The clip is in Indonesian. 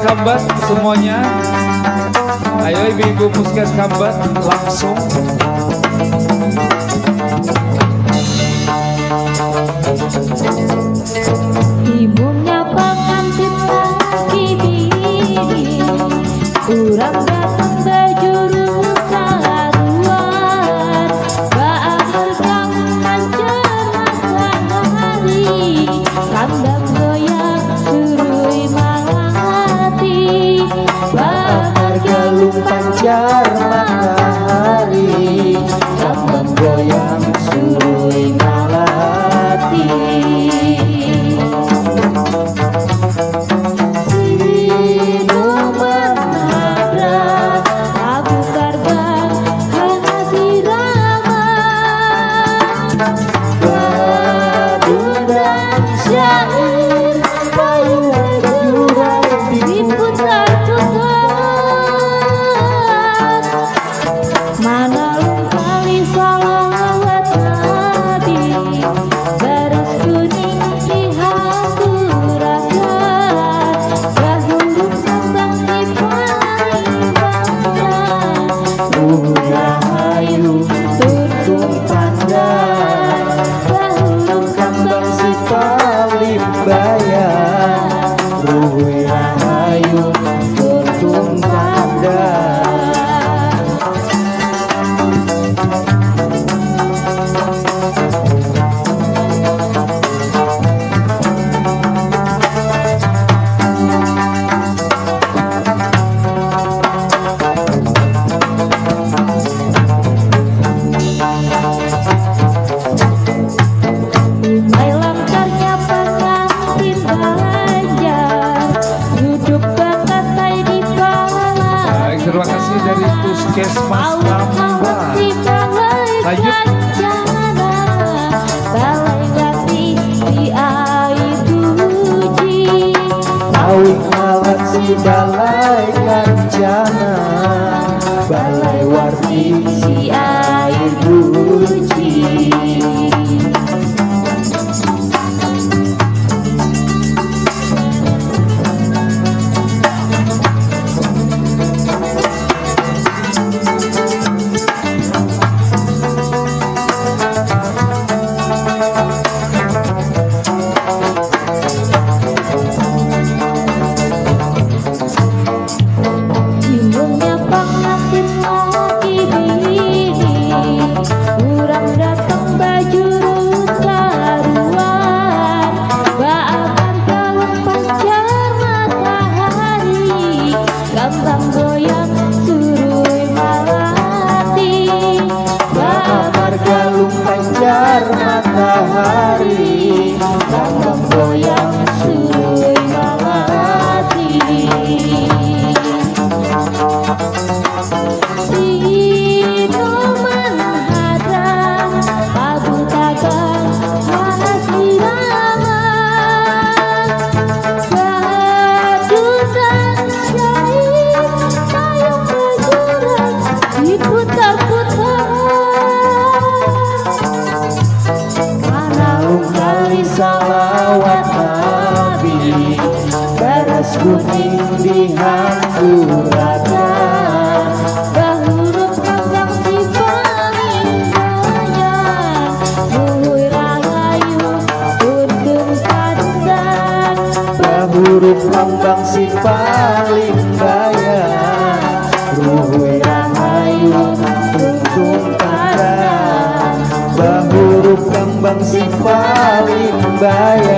Kambat semuanya. Ayo ibu-ibu Puskes Kambat langsung. Ibunya pengantin lagi bini, kurang datang berjuru karuan, bergang mencerahkan hari, kandang goyang surui malang hati, galung pancar matahari, kandang goyang surui malang hati. Terima kasih dari Puskesmas Kambat. Lanjut. Balai Lati di air puji, Awing alat si balai kancana, balai warti si air puji. Kambang goyang surui malati, bakar galung pancar matahari, kambang goyang surui malati. Sino menghadang abu tagang hasirama, badutan syahid payung berjurak diputar-putar. Manalung kali salawat Nabi, beres kuning di hangguratnya, Bahuruf kambang si paling banyak, Nuhui rahayu untung pandan. bahuruf lambang si paling bayar, ruhui rahayu untung pandan. Bahuruf lambang si paling bayar.